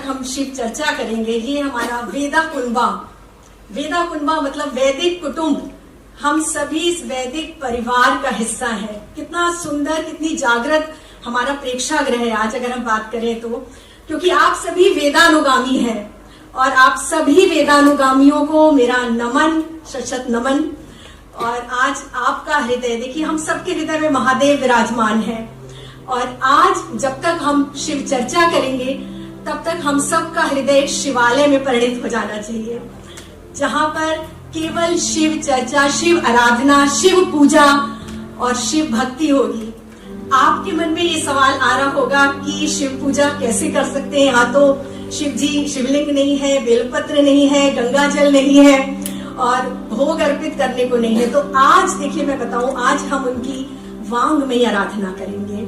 हम शिव चर्चा करेंगे। ये हमारा वेदा कुंभा मतलब वैदिक कुटुंब। हम सभी इस वैदिक परिवार का हिस्सा है। कितना सुंदर, कितनी जागृत हमारा प्रेक्षागृह है आज अगर हम बात करें तो, क्योंकि आप सभी वेदानुगामी हैं और आप सभी वेदानुगामियों को मेरा नमन, शत नमन। और आज आपका हृदय, देखिए हम सबके हृदय में महादेव विराजमान है और आज जब तक हम शिव चर्चा करेंगे तब तक हम सबका हृदय शिवालय में परिणित हो जाना चाहिए, जहां पर केवल शिव चर्चा, शिव आराधना, शिव पूजा और शिव भक्ति होगी। आपके मन में ये सवाल आ रहा होगा कि शिव पूजा कैसे कर सकते हैं, यहाँ तो शिव जी शिवलिंग नहीं है, बेलपत्र नहीं है, गंगा जल नहीं है और भोग अर्पित करने को नहीं है। तो आज देखिए मैं बताऊं, आज हम उनकी वांगमयी आराधना करेंगे।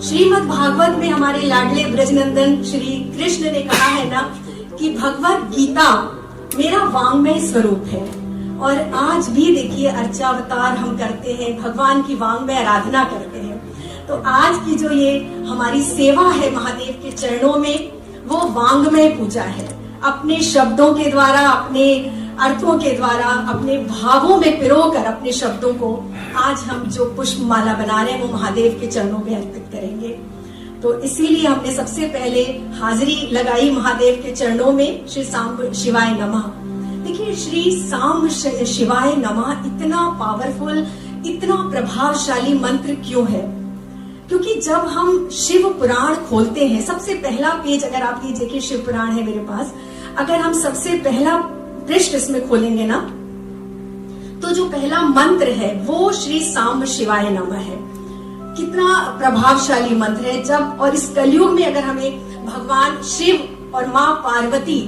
श्रीमद् भागवत में हमारे लाडले ब्रजनंदन श्री कृष्ण ने कहा है ना कि भगवत गीता मेरा वांगमय स्वरूप है। और आज भी देखिए अर्चावतार हम करते हैं, भगवान की वांगमय आराधना करते हैं। तो आज की जो ये हमारी सेवा है महादेव के चरणों में, वो वांगमय पूजा है। अपने शब्दों के द्वारा, अपने अर्थों के द्वारा, अपने भावों में पिरोकर अपने शब्दों को आज हम जो पुष्प माला बना रहे हैं वो महादेव के चरणों में अर्पित करेंगे। तो इसीलिए हमने सबसे पहले हाजिरी लगाई महादेव के चरणों में। श्री सांब शिवाय नमः। देखिए श्री सांब शिवाय नमः इतना पावरफुल, इतना प्रभावशाली मंत्र क्यों है? क्योंकि जब हम शिव पुराण खोलते हैं, सबसे पहला पेज अगर आप ये देखिए, शिव पुराण है मेरे पास, अगर हम सबसे पहला पृष्ठ इसमें खोलेंगे ना, तो जो पहला मंत्र है वो श्री सांब शिवाय नमः है। कितना प्रभावशाली मंत्र है। जब और इस कलयुग में अगर हमें भगवान शिव और माँ पार्वती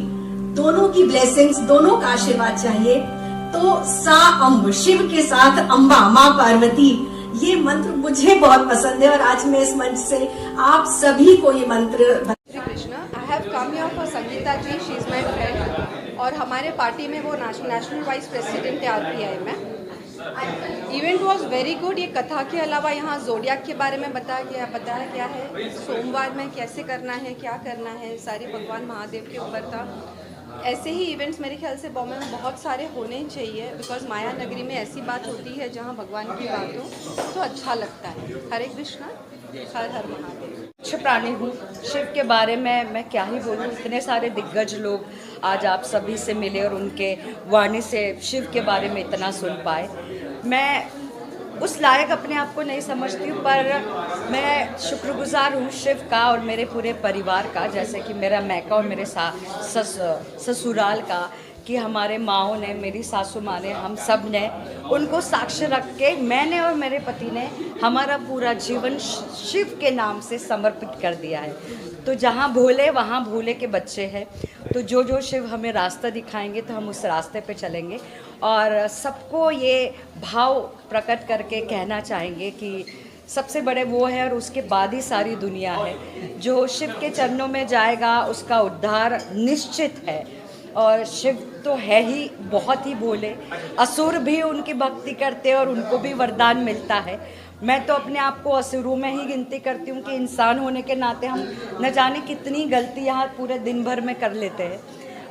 दोनों की ब्लेसिंग्स, दोनों का आशीर्वाद चाहिए, तो सा अम्ब, शिव के साथ अम्बा माँ पार्वती, ये मंत्र मुझे बहुत पसंद है और आज मैं इस मंच से आप सभी को ये मंत्र। Krishna, I have come here for Sangeeta ji, she is my friend और हमारे पार्टी में वो नेशनल वाइस प्रेसिडेंट है आरपीआई में। Event was very good. ये कथा के अलावा यहाँ जोडियाक के बारे में बताया गया है, सोमवार में कैसे करना है, क्या करना है, सारी भगवान महादेव के ऊपर था। ऐसे ही इवेंट्स मेरे ख्याल से बॉम्बे में बहुत सारे होने ही चाहिए, बिकॉज माया नगरी में ऐसी बात होती है जहाँ भगवान की बात हो तो अच्छा लगता है। हरे कृष्णा, हर हर महादेव। अच्छे प्राणी हूँ। शिव के बारे में मैं क्या ही बोलूँ, इतने सारे दिग्गज लोग आज आप सभी से मिले और उनके वाणी से शिव के बारे में इतना सुन पाए। मैं उस लायक अपने आप को नहीं समझती हूँ, पर मैं शुक्रगुजार हूँ शिव का और मेरे पूरे परिवार का, जैसे कि मेरा मैका और मेरे ससुराल का, कि हमारे माँओं ने, मेरी सासू माँ ने, हम सब ने उनको साक्ष्य रख के, मैंने और मेरे पति ने हमारा पूरा जीवन शिव के नाम से समर्पित कर दिया है। तो जहाँ भोले वहाँ भोले के बच्चे हैं। तो जो जो शिव हमें रास्ता दिखाएंगे तो हम उस रास्ते पे चलेंगे और सबको ये भाव प्रकट करके कहना चाहेंगे कि सबसे बड़े वो है और उसके बाद ही सारी दुनिया है। जो शिव के चरणों में जाएगा उसका उद्धार निश्चित है। और शिव तो है ही बहुत ही भोले, असुर भी उनकी भक्ति करते हैं और उनको भी वरदान मिलता है। मैं तो अपने आप को असुरों में ही गिनती करती हूँ कि इंसान होने के नाते हम न जाने कितनी गलतियाँ पूरे दिन भर में कर लेते हैं,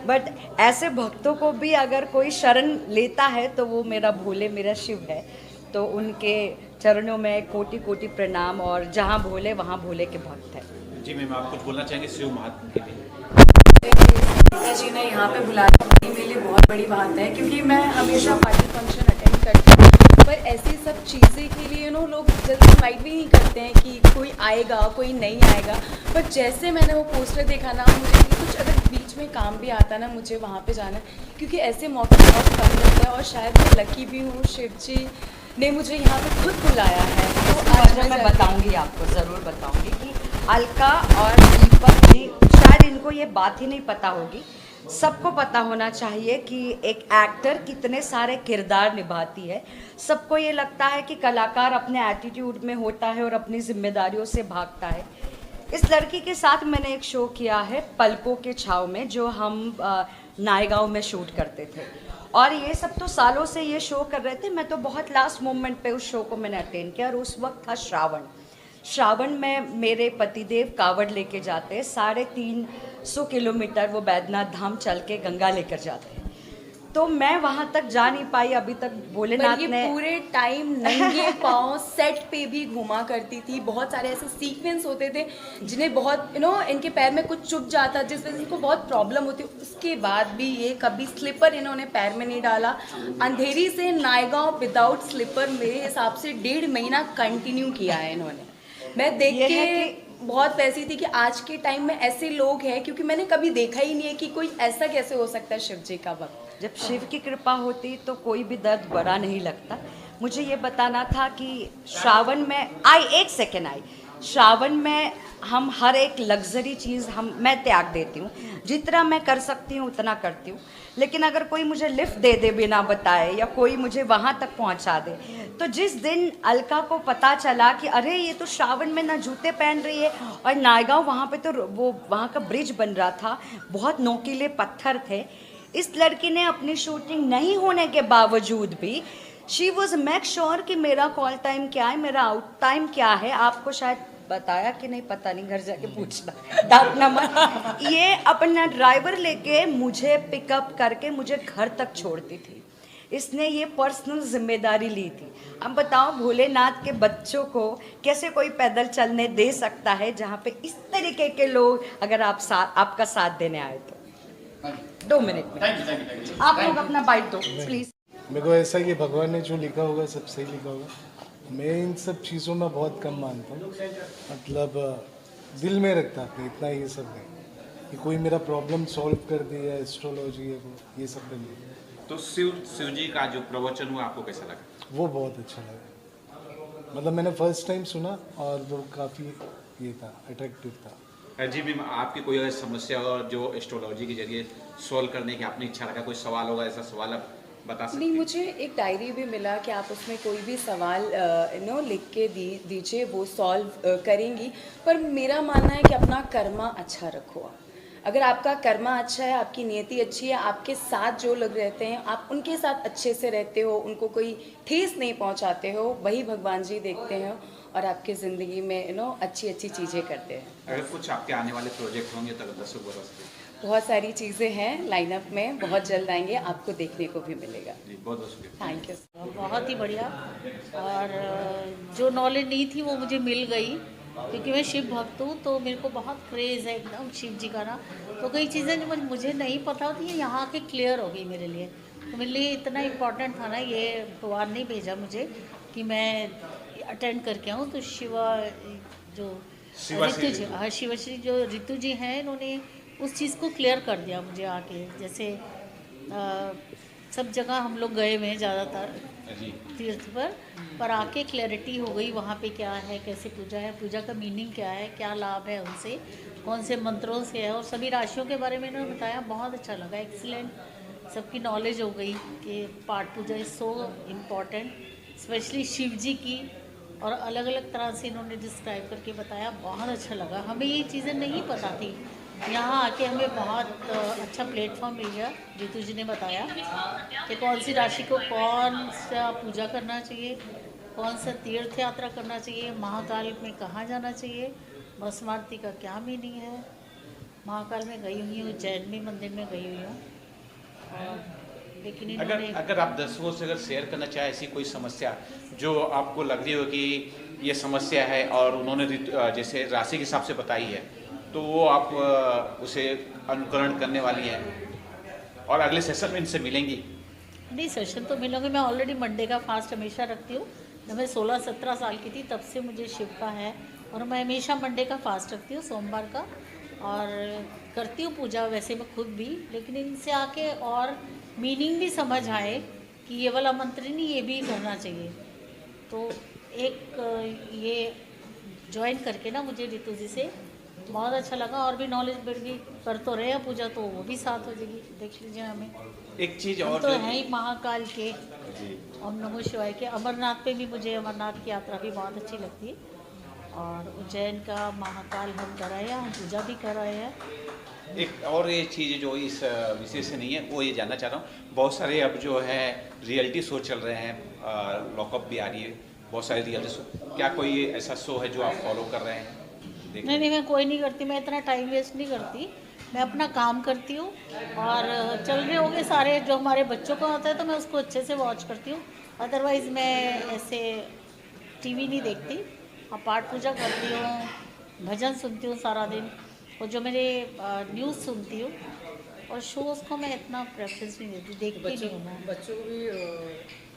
बट ऐसे भक्तों को भी अगर कोई शरण लेता है तो वो मेरा भोले, मेरा शिव है। तो उनके चरणों में कोटि कोटि प्रणाम और जहाँ भोले वहाँ भोले के भक्त हैं। जी मैम, आप कुछ बोलना चाहेंगे शिव महात्मा के लिए? संगीता जी ने यहाँ पे बुलाया मेरे लिए बहुत बड़ी बात है, क्योंकि मैं हमेशा पार्टी फंक्शन अटेंड करती हूँ, पर ऐसी सब चीज़ें के लिए लोग जल्दी इन्वाइट भी नहीं करते हैं कि कोई आएगा कोई नहीं आएगा। पर जैसे मैंने वो पोस्टर देखा ना, मुझे कुछ अगर बीच में काम भी आता ना, मुझे वहाँ पे जाना है, क्योंकि ऐसे मौके बहुत कम मिलते हैं और शायद मैं लकी भी हूँ, शिव जी ने मुझे यहाँ पे खुद बुलाया है। तो आज मैं बताऊँगी, आपको ज़रूर बताऊँगी कि अलका और दीपक जी, शायद इनको ये बात ही नहीं पता होगी। सबको पता होना चाहिए कि एक एक्टर कितने सारे किरदार निभाती है। सबको ये लगता है कि कलाकार अपने एटीट्यूड में होता है और अपनी जिम्मेदारियों से भागता है। इस लड़की के साथ मैंने एक शो किया है पलकों के छाव में, जो हम नायगांव में शूट करते थे और ये सब तो सालों से ये शो कर रहे थे। मैं तो बहुत लास्ट मोमेंट पे उस शो को मैंने अटेंड किया और उस वक्त था श्रावण। श्रावण में मेरे पतिदेव कावड़ लेके जाते हैं, 350 किलोमीटर वो बैद्यनाथ धाम चल के गंगा लेकर जाते हैं। तो मैं वहाँ तक जा नहीं पाई अभी तक। भोलेनाथ पर ये ने पूरे टाइम नंगे पाँव सेट पे भी घुमा करती थी। बहुत सारे ऐसे सीक्वेंस होते थे जिन्हें बहुत इनके पैर में कुछ चुभ जाता, जिस वजह से इनको बहुत प्रॉब्लम होती। उसके बाद भी ये कभी स्लीपर इन्होंने पैर में नहीं डाला। अंधेरी से नायगांव विदाउट स्लीपर मेरे हिसाब से 1.5 महीना कंटिन्यू किया है इन्होंने। मैं देख ये है के बहुत वैसी थी कि आज के टाइम में ऐसे लोग हैं, क्योंकि मैंने कभी देखा ही नहीं है कि कोई ऐसा कैसे हो सकता है शिव जी का भक्त। जब शिव की कृपा होती तो कोई भी दर्द बड़ा नहीं लगता। मुझे ये बताना था कि श्रावण में एक सेकेंड श्रावण में हम हर एक लग्जरी चीज़ मैं त्याग देती हूँ। जितना मैं कर सकती हूँ उतना करती हूँ, लेकिन अगर कोई मुझे लिफ्ट दे दे बिना बताए या कोई मुझे वहाँ तक पहुँचा दे, तो जिस दिन अलका को पता चला कि अरे ये तो श्रावण में ना जूते पहन रही है, और नायगांव वहाँ पे तो वो वहाँ का ब्रिज बन रहा था, बहुत नोकीले पत्थर थे। इस लड़की ने अपनी शूटिंग नहीं होने के बावजूद भी शी वॉज मेक श्योर कि मेरा कॉल टाइम क्या है, मेरा आउट टाइम क्या है। आपको शायद बताया कि नहीं पता नहीं, घर जाके पूछना, डांटना मत। ये अपना ड्राइवर लेके मुझे पिकअप करके मुझे घर तक छोड़ती थी। इसने ये पर्सनल जिम्मेदारी ली थी। अब बताओ भोलेनाथ के बच्चों को कैसे कोई पैदल चलने दे सकता है, जहाँ पे इस तरीके के लोग अगर आपका साथ देने आए तो। 2 मिनट में आप लोग अपना बाइट दो प्लीज। मेरे को ऐसा है कि भगवान ने जो लिखा होगा सब सही लिखा होगा। मैं इन सब चीज़ों में बहुत कम मानता हूँ, मतलब दिल में रखता अपने, इतना ये सब नहीं कि कोई मेरा प्रॉब्लम सॉल्व कर दे या एस्ट्रोलॉजी है वो, ये सब पे नहीं। तो शिव जी का जो प्रवचन हुआ आपको कैसा लगा? वो बहुत अच्छा लगा, मतलब मैंने फर्स्ट टाइम सुना और वो काफ़ी ये था, अट्रैक्टिव था। जी भी आपकी कोई अगर समस्या हो जो एस्ट्रोलॉजी के जरिए सॉल्व करने की आपने इच्छा रखा, कोई सवाल होगा, ऐसा सवाल आप बता सकते हैं? नहीं, मुझे एक डायरी भी मिला कि आप उसमें कोई भी सवाल लिख के दीजिए, वो सॉल्व करेंगी। पर मेरा मानना है कि अपना कर्मा अच्छा रखो। अगर आपका कर्मा अच्छा है, आपकी नियति अच्छी है, आपके साथ जो लोग रहते हैं आप उनके साथ अच्छे से रहते हो, उनको कोई ठेस नहीं पहुंचाते हो, वही भगवान जी देखते हैं और आपकी ज़िंदगी में अच्छी अच्छी चीज़ें करते हैं। अगर कुछ आपके आने वाले प्रोजेक्ट होंगे तो दर्शक बरस बहुत सारी चीज़ें हैं लाइनअप में, बहुत जल्द आएंगे, आपको देखने को भी मिलेगा। जी, बहुत बहुत शुक्रिया। Thank you. बहुत ही बढ़िया, और जो नॉलेज नहीं थी वो मुझे मिल गई, क्योंकि मैं शिव भक्त हूँ तो मेरे को बहुत क्रेज़ है एकदम शिव जी का ना। तो कई चीज़ें जो मुझे नहीं पता होती ये यहाँ के क्लियर हो गई मेरे लिए। तो मेरे लिए इतना इम्पोर्टेंट था ना, ये भगवान ने भेजा मुझे कि मैं अटेंड करके आऊँ। तो शिवा जो ऋतु जी, हाँ शिवश्री जो ऋतु जी हैं, इन्होंने उस चीज़ को क्लियर कर दिया मुझे आके। जैसे सब जगह हम लोग गए हुए हैं ज़्यादातर तीर्थ पर आके क्लैरिटी हो गई वहाँ पे क्या है, कैसे पूजा है, पूजा का मीनिंग क्या है, क्या लाभ है उनसे, कौन से मंत्रों से है, और सभी राशियों के बारे में इन्होंने बताया। बहुत अच्छा लगा, एक्सीलेंट, सबकी नॉलेज हो गई कि paath puja is so important, specially Shiv ji की, और अलग अलग तरह से इन्होंने डिस्क्राइब करके बताया। बहुत अच्छा लगा, हमें ये चीज़ें नहीं पता थी, यहाँ आके हमें बहुत अच्छा प्लेटफॉर्म मिल गया। ऋतु जी ने बताया कि कौन सी राशि को कौन सा पूजा करना चाहिए, कौन सा तीर्थ यात्रा करना चाहिए, महाकाल में कहाँ जाना चाहिए, भस्म आरती का क्या मीनिंग है। महाकाल में गई हुई हूँ, उज्जैन में मंदिर में गई हुई हूँ, लेकिन अगर आप दर्शकों से अगर शेयर करना चाहे ऐसी कोई समस्या जो आपको लग रही हो कि ये समस्या है और उन्होंने जैसे राशि के हिसाब से बताई है, तो वो आप उसे अनुकरण करने वाली हैं और अगले सेशन में इनसे मिलेंगी? नहीं, सेशन तो मिलूंगी। मैं ऑलरेडी मंडे का फास्ट हमेशा रखती हूँ। जब मैं 16-17 साल की थी तब से मुझे शिव का है, और मैं हमेशा मंडे का फास्ट रखती हूँ, सोमवार का, और करती हूँ पूजा वैसे मैं खुद भी। लेकिन इनसे आके और मीनिंग भी समझ आए कि ये वाला मंत्र नहीं, ये भी करना चाहिए। तो एक ये ज्वाइन करके ना मुझे ऋतु जी से बहुत अच्छा लगा, और भी नॉलेज बढ़ गई। कर तो रहे हैं पूजा, तो वो भी साथ हो जाएगी। देख लीजिए, हमें एक चीज़ हम और तो हैं ही महाकाल के, ओम नमो शिवाय के। अमरनाथ पे भी मुझे अमरनाथ की यात्रा भी बहुत अच्छी लगती है, और उज्जैन का महाकाल हम कराए हैं, हम पूजा भी कराए हैं। एक और ये चीज़ जो इस विषय से नहीं है, वो ये जानना चाह रहा हूँ, बहुत सारे अब जो है रियलिटी शो चल रहे हैं, लॉकअप भी आ रही है, बहुत सारे रियलिटी शो, क्या कोई ऐसा शो है जो आप फॉलो कर रहे हैं? नहीं नहीं, मैं कोई नहीं करती, मैं इतना टाइम वेस्ट नहीं करती, मैं अपना काम करती हूँ और चल रहे होंगे सारे जो हमारे बच्चों को होता है तो मैं उसको अच्छे से वॉच करती हूँ। अदरवाइज़ मैं ऐसे टीवी नहीं देखती। हाँ, पाठ पूजा करती हूँ, भजन सुनती हूँ सारा दिन, और जो मेरे न्यूज़ सुनती हूँ, और शोज़ को मैं इतना प्रेफरेंस नहीं देती, देखती नहीं हूँ मैं। बच्चों को भी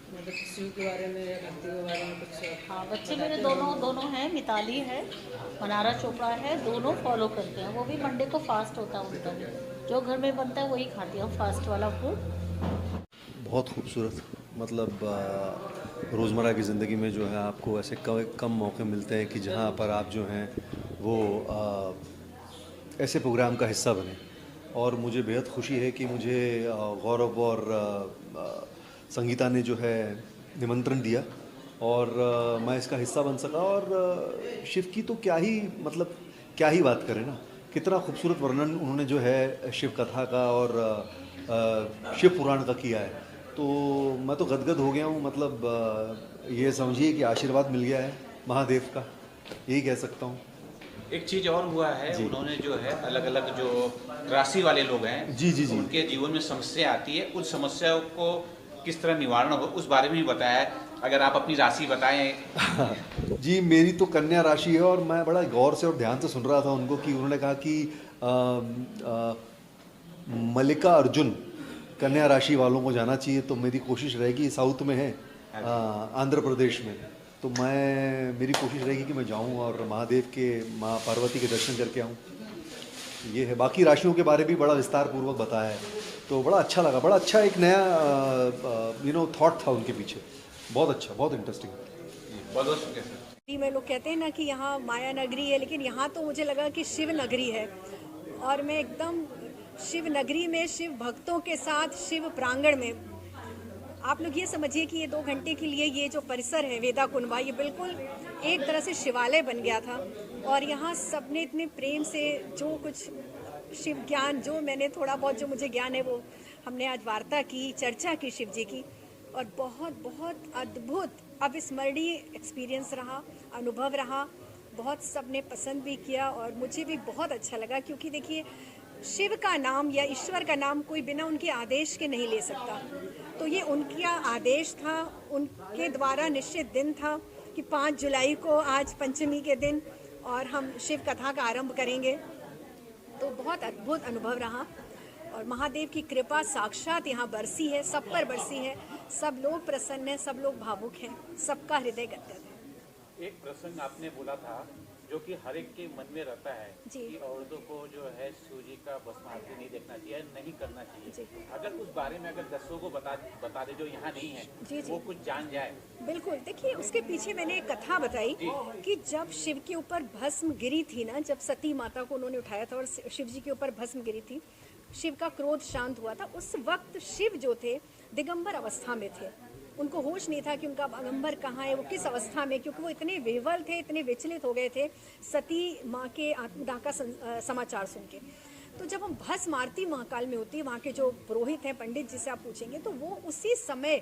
मतलब शिव के बारे में या भक्ति के बारे में कुछ? हाँ, बच्चे मेरे दोनों हैं, मिताली है, मनारा चोपड़ा है, दोनों फॉलो करते हैं। वो भी मंडे को फास्ट होता है उनका भी, जो घर में बनता है वही खाती हूँ, फास्ट वाला फूड। बहुत खूबसूरत, मतलब रोज़मर्रा की ज़िंदगी में जो है आपको ऐसे कम मौके मिलते हैं कि जहाँ पर आप जो हैं वो ऐसे प्रोग्राम का हिस्सा बने, और मुझे बेहद खुशी है कि मुझे गौरव और संगीता ने जो है निमंत्रण दिया और मैं इसका हिस्सा बन सका। और शिव की तो क्या ही मतलब क्या ही बात करें ना, कितना खूबसूरत वर्णन उन्होंने जो है शिव कथा का और शिव पुराण का किया है। तो मैं तो गदगद हो गया हूँ, मतलब ये समझिए कि आशीर्वाद मिल गया है महादेव का, यही कह सकता हूँ। एक चीज़ और हुआ है, उन्होंने जो है अलग अलग जो राशि वाले लोग हैं जी जी जी, उनके जीवन में समस्या आती है, उन समस्याओं को किस तरह निवारण हो उस बारे में भी बताया है। अगर आप अपनी राशि बताएं। जी, मेरी तो कन्या राशि है और मैं बड़ा गौर से और ध्यान से सुन रहा था उनको कि उन्होंने कहा कि मल्लिका अर्जुन कन्या राशि वालों को जाना चाहिए, तो मेरी कोशिश रहेगी, साउथ में है आंध्र प्रदेश में, तो मेरी कोशिश रहेगी कि मैं जाऊं और महादेव के माँ पार्वती के दर्शन करके आऊं। ये है, बाकी राशियों के बारे भी बड़ा विस्तार पूर्वक बताया है, तो बड़ा अच्छा लगा, बड़ा अच्छा एक नया थॉट था उनके पीछे, बहुत अच्छा, बहुत इंटरेस्टिंग। बहुत बहुत शुक्रिया सर। में लोग कहते हैं ना कि यहाँ माया नगरी है, लेकिन यहाँ तो मुझे लगा कि शिव नगरी है, और मैं एकदम शिव नगरी में शिव भक्तों के साथ शिव प्रांगण में। आप लोग ये समझिए कि ये 2 घंटे के लिए ये जो परिसर है वेदा कुंभा, ये बिल्कुल एक तरह से शिवालय बन गया था, और यहाँ सबने इतने प्रेम से जो कुछ शिव ज्ञान, जो मैंने थोड़ा बहुत जो मुझे ज्ञान है वो हमने आज वार्ता की, चर्चा की शिव जी की, और बहुत बहुत अद्भुत अविस्मरणीय एक्सपीरियंस रहा, अनुभव रहा। बहुत सबने पसंद भी किया और मुझे भी बहुत अच्छा लगा, क्योंकि देखिए शिव का नाम या ईश्वर का नाम कोई बिना उनके आदेश के नहीं ले सकता। तो ये उनका आदेश था, उनके द्वारा निश्चित दिन था कि 5 जुलाई को आज पंचमी के दिन और हम शिव कथा का आरंभ करेंगे। तो बहुत अद्भुत अनुभव रहा और महादेव की कृपा साक्षात यहाँ बरसी है, सब पर बरसी है। सब लोग प्रसन्न हैं, सब लोग भावुक हैं, सबका हृदय गदगद है। एक प्रसंग आपने बोला था जो कि हर एक के मन में रहता है जी। कि औरतों को जो है शिव जी का भस्म आरती नहीं देखना चाहिए, नहीं करना चाहिए। जी। अगर उस बारे में अगर दर्शकों को बता दे जो यहाँ नहीं है, जी, जी। वो कुछ जान जाए। बिल्कुल, देखिए उसके पीछे मैंने एक कथा बताई कि जब शिव के ऊपर भस्म गिरी थी ना, जब सती माता को उन्होंने उठाया था और शिव जी के ऊपर भस्म गिरी थी, शिव का क्रोध शांत हुआ था। उस वक्त शिव जो थे दिगंबर अवस्था में थे, उनको होश नहीं था कि उनका बागंबर कहाँ है, वो किस अवस्था में, क्योंकि वो इतने विह्वल थे, इतने विचलित हो गए थे सती माँ के आत्मदाह का समाचार सुन के। तो जब हम भस्म आरती महाकाल में होती है, वहाँ के जो पुरोहित हैं, पंडित जिसे आप पूछेंगे, तो वो उसी समय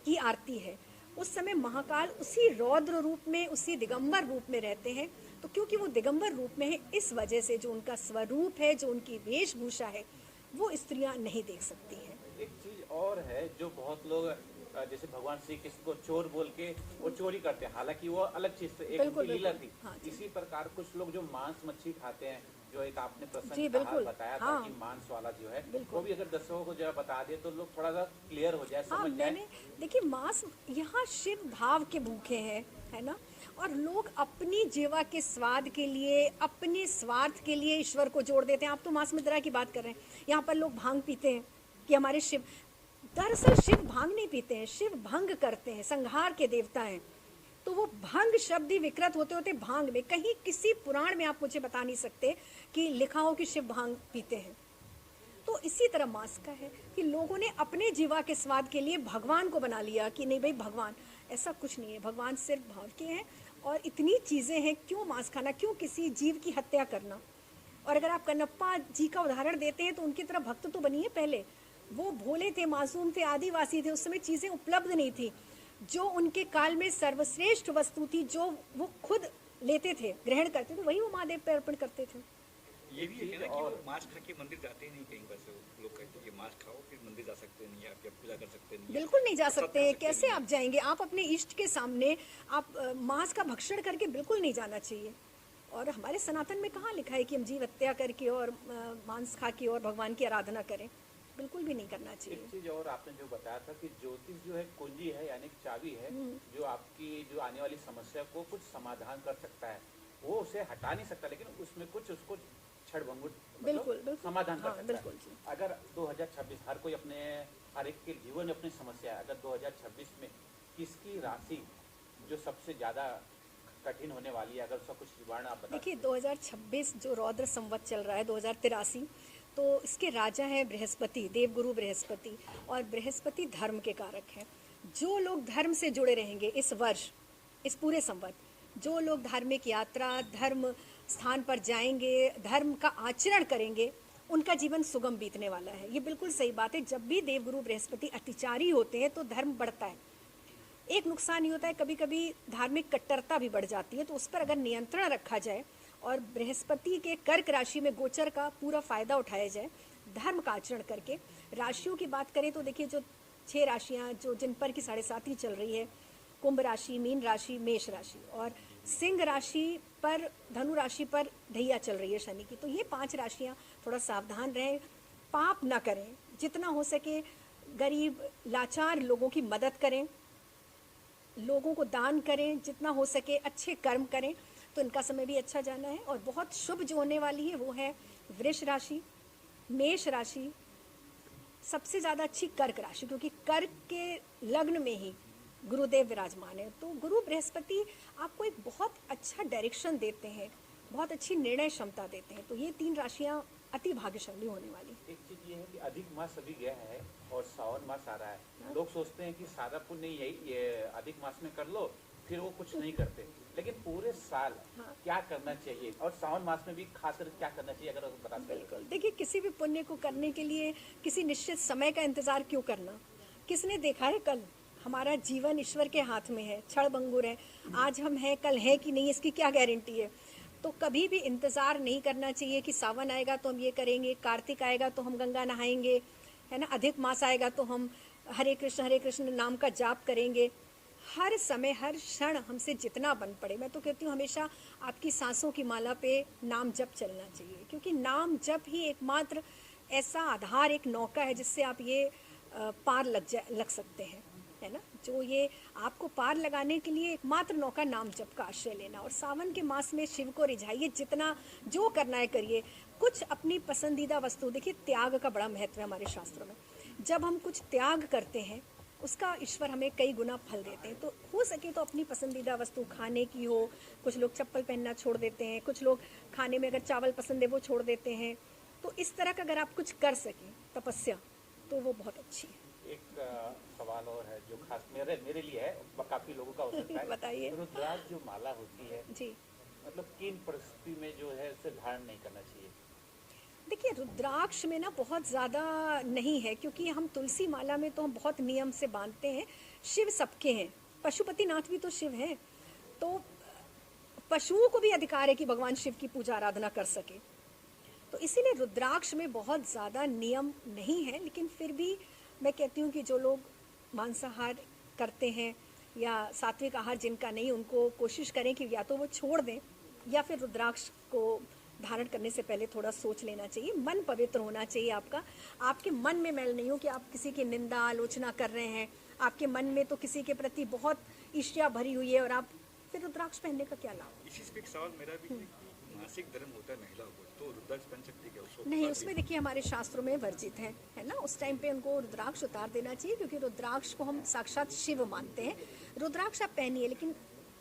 की आरती है। उस समय महाकाल उसी रौद्र रूप में, उसी दिगंबर रूप में रहते हैं। तो क्योंकि वो दिगंबर रूप में है, इस वजह से जो उनका स्वरूप है, जो उनकी वेशभूषा है, वो स्त्रियां नहीं देख सकती हैं। एक चीज और है जो बहुत लोग जैसे भगवान श्री कृष्ण को चोर बोल के वो चोरी करते हैं, हालांकि वो अलग चीज एक बिल्कुल, लीला बिल्कुल। थी। हाँ जी। इसी प्रकार कुछ लोग जो मांस मच्छी खाते हैं, जो एक आपने जी, प्रसंग बिल्कुल। बताया था हाँ। कि मांस वाला जो है, बिल्कुल। वो भी अगर दर्शकों को जरा बता दे तो लोग थोड़ा सा क्लियर हो जाए, हाँ, समझ जाए। मैंने देखिए मांस, यहाँ शिव भाव के भूखे हैं, है ना, और लोग अपनी जीवा के स्वाद के लिए, अपने स्वार्थ के लिए ईश्वर को जोड़ देते हैं। आप तो मांस मदिरा की बात कर रहे हैं, यहाँ पर लोग भांग पीते हैं कि हमारे शिव, दरअसल शिव भांग नहीं पीते हैं, शिव भंग करते हैं, संहार के देवता हैं। तो वो भंग शब्द ही विकृत होते होते भांग में, कहीं किसी पुराण में आप मुझे बता नहीं सकते कि लिखा हो कि शिव भांग पीते हैं। तो इसी तरह मांस का है कि लोगों ने अपने जीवा के स्वाद के लिए भगवान को बना लिया कि नहीं भाई भगवान, ऐसा कुछ नहीं है, भगवान सिर्फ भाव के हैं। और इतनी चीज़ें हैं, क्यों मांस खाना, क्यों किसी जीव की हत्या करना। और अगर आप कन्नप्पा जी का उदाहरण देते हैं तो उनकी तरह भक्त तो बनिए। पहले वो भोले थे, मासूम थे, आदिवासी थे, उस समय चीज़ें उपलब्ध नहीं थी, जो उनके काल में सर्वश्रेष्ठ वस्तु थी, जो वो खुद लेते थे, ग्रहण करते थे, वही वो महादेव पे अर्पण करते थे। ये भी है ना कि वो मांस खा के मंदिर जाते ही नहीं कहीं, बस लोग कहते हैं कि मांस खाओ फिर मंदिर जा सकते नहीं है, आप क्या पूजा कर सकते नहीं है। बिल्कुल नहीं जा सकते हैं। कैसे आप जाएंगे? आप अपने इष्ट के सामने आप मांस का भक्षण करके बिल्कुल नहीं जाना चाहिए। और हमारे सनातन में कहाँ लिखा है कि हम जीव हत्या करके और मांस खा के और भगवान की आराधना करें? बिल्कुल भी नहीं करना चाहिए। एक चीज और आपने जो बताया था कि ज्योतिष जो है कुंजी है, यानी चाबी है, जो आपकी जो आने वाली समस्या को कुछ समाधान कर सकता है। वो उसे हटा नहीं सकता, लेकिन उसमें कुछ उसको क्षणभंगुर बिल्कुल बिल्कुल समाधान कर हाँ, सकता बिल्कुल है। जी। अगर 2026 हर कोई अपने हर एक के जीवन में अपनी समस्या है, अगर 2026 में किसकी राशि जो सबसे ज्यादा कठिन होने वाली है, अगर उसका कुछ विवरण आप बता। देखिए 2026 जो रौद्र संवत चल रहा है 2083, तो इसके राजा हैं बृहस्पति, देवगुरु बृहस्पति, और बृहस्पति धर्म के कारक हैं। जो लोग धर्म से जुड़े रहेंगे इस वर्ष, इस पूरे संवत, जो लोग धार्मिक यात्रा, धर्म स्थान पर जाएंगे, धर्म का आचरण करेंगे, उनका जीवन सुगम बीतने वाला है। ये बिल्कुल सही बात है। जब भी देवगुरु बृहस्पति अतिचारी होते हैं तो धर्म बढ़ता है। एक नुकसान ये होता है, कभी कभी धार्मिक कट्टरता भी बढ़ जाती है, तो उस पर अगर नियंत्रण रखा जाए और बृहस्पति के कर्क राशि में गोचर का पूरा फायदा उठाया जाए, धर्म का आचरण करके। राशियों की बात करें तो देखिए जो 6 राशियां जो जिन पर की 7.5 चल रही है, कुंभ राशि, मीन राशि, मेष राशि, और सिंह राशि पर, धनु राशि पर ढैया चल रही है शनि की। तो ये 5 राशियां थोड़ा सावधान रहें, पाप ना करें, जितना हो सके गरीब लाचार लोगों की मदद करें, लोगों को दान करें, जितना हो सके अच्छे कर्म करें, तो इनका समय भी अच्छा जाना है। और बहुत शुभ जो होने वाली है वो है वृष राशि, मेष राशि, सबसे ज़्यादा अच्छी कर्क राशि, क्योंकि कर्क के लग्न में ही गुरुदेव विराजमान है। तो गुरु बृहस्पति आपको एक बहुत अच्छा डायरेक्शन देते हैं, बहुत अच्छी निर्णय क्षमता देते हैं। तो ये 3 राशियां अति भाग्यशाली होने वाली। एक चीज ये है कि अधिक मास अभी गया है और सावन मास आ रहा है। लोग सोचते हैं कि सारा पुण्य यही ये अधिक मास में कर लो, फिर वो कुछ नहीं करते। लेकिन पूरे साल क्या करना चाहिए और सावन मास में भी खासकर क्या करना चाहिए, अगर आप बता सकें। बिल्कुल, देखिए किसी भी पुण्य को करने के लिए किसी निश्चित समय का इंतजार क्यों करना? किसने देखा है कल? हमारा जीवन ईश्वर के हाथ में है, क्षणभंगुर है। आज हम हैं, कल है कि नहीं, इसकी क्या गारंटी है? तो कभी भी इंतज़ार नहीं करना चाहिए कि सावन आएगा तो हम ये करेंगे, कार्तिक आएगा तो हम गंगा नहाएंगे, है ना, अधिक मास आएगा तो हम हरे कृष्ण नाम का जाप करेंगे। हर समय, हर क्षण हमसे जितना बन पड़े, मैं तो कहती हूँ हमेशा आपकी सांसों की माला पे नाम जप चलना चाहिए, क्योंकि नाम जप ही एकमात्र ऐसा आधार, एक नौका है जिससे आप ये पार लग सकते हैं, है ना। जो ये आपको पार लगाने के लिए एकमात्र नौका नाम जप का आश्रय लेना। और सावन के मास में शिव को रिझाइए, जितना जो करना है करिए। कुछ अपनी पसंदीदा वस्तु, देखिए त्याग का बड़ा महत्व है हमारे शास्त्रों में। जब हम कुछ त्याग करते हैं उसका ईश्वर हमें कई गुना फल देते हैं। तो हो सके तो अपनी पसंदीदा वस्तु खाने की हो, कुछ लोग चप्पल पहनना छोड़ देते हैं, कुछ लोग खाने में अगर चावल पसंद है वो छोड़ देते हैं। तो इस तरह का अगर आप कुछ कर सकें तपस्या, तो वो बहुत अच्छी है। एक सवाल और है जो खास मेरे लिए है, काफी लोगों का हो सकता है। बताइए। रुद्राक्ष जो माला होती है जी, मतलब किन परिस्थिति में जो है उसे धारण नहीं करना चाहिए? देखिए रुद्राक्ष में ना बहुत ज़्यादा नहीं है, क्योंकि हम तुलसी माला में तो हम बहुत नियम से बांधते हैं। शिव सबके हैं, पशुपतिनाथ भी तो शिव हैं, तो पशुओं को भी अधिकार है कि भगवान शिव की पूजा आराधना कर सके। तो इसीलिए रुद्राक्ष में बहुत ज़्यादा नियम नहीं है। लेकिन फिर भी मैं कहती हूँ कि जो लोग मांसाहार करते हैं या सात्विक आहार जिनका नहीं, उनको कोशिश करें कि या तो वो छोड़ दें या फिर रुद्राक्ष को धारण करने से पहले थोड़ा सोच लेना चाहिए। मन पवित्र होना चाहिए आपका, आपके मन में मैल नहीं हो कि आप किसी की निंदा आलोचना कर रहे हैं, आपके मन में तो किसी के प्रति बहुत ईर्ष्या भरी हुई है, और आप फिर रुद्राक्ष पहनने का क्या लाभ? इसी पे एक सवाल मेरा भी है कि मासिक धर्म होता है महिला को, तो रुद्राक्ष पहन सकती है उसको? नहीं, उसमें देखिए हमारे शास्त्रों में वर्जित है ना। उस टाइम पे उनको रुद्राक्ष उतार देना चाहिए, क्योंकि रुद्राक्ष को हम साक्षात शिव मानते हैं। रुद्राक्ष आप पहनिए, लेकिन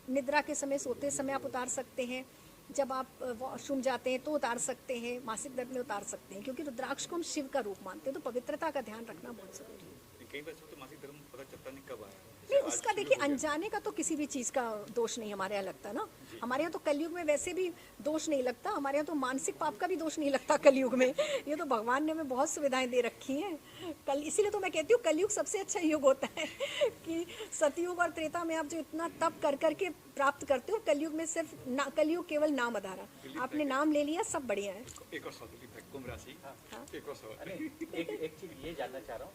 निद्रा के समय, सोते समय आप उतार सकते हैं, जब आप वॉशरूम जाते हैं तो उतार सकते हैं, मासिक धर्म में उतार सकते हैं, क्योंकि रुद्राक्ष को हम शिव का रूप मानते हैं। तो पवित्रता का ध्यान रखना बहुत जरूरी है। कई बार तो मासिक धर्म पता चलता नहीं कब आया। नहीं, उसका देखिए अनजाने का तो किसी भी चीज़ का दोष नहीं हमारे यहाँ लगता ना। हमारे यहाँ तो कलयुग में वैसे भी दोष नहीं लगता, हमारे यहाँ तो मानसिक पाप का भी दोष नहीं लगता कलयुग में। ये तो भगवान ने हमें बहुत सुविधाएं दे रखी हैं इसीलिए तो मैं कहती हूँ कलयुग सबसे अच्छा युग होता है कि सतयुग और त्रेता में आप जो इतना तप कर करके प्राप्त करते हो, कलयुग में सिर्फ कलयुग केवल नाम आधारा, आपने नाम ले लिया, सब बढ़िया है। एक और सवाल दिलीप भाई, कुंभ राशि, एक और सवाल, एक चीज ये जानना चाह रहा हूँ,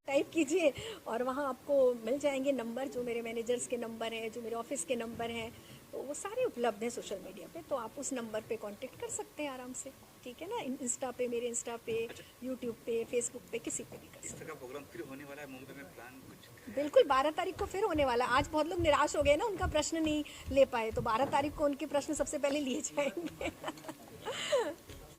टाइप कीजिए और वहाँ आपको मिल जाएंगे नंबर, जो मेरे मैनेजर्स के नंबर हैं, जो मेरे ऑफिस के नंबर हैं, तो वो सारे उपलब्ध हैं सोशल मीडिया पे, तो आप उस नंबर पे कांटेक्ट कर सकते हैं आराम से, ठीक है ना। इंस्टा पे, मेरे इंस्टा पे, यूट्यूब पे, फेसबुक पे, किसी पे भी कर सकते हैं। इस तरह का प्रोग्राम फिर होने वाला है मुंबई में, प्लान कुछ? बिल्कुल 12 तारीख को फिर होने वाला। आज बहुत लोग निराश हो गए ना, उनका प्रश्न नहीं ले पाए, तो 12 तारीख को उनके प्रश्न सबसे पहले लिए जाएंगे।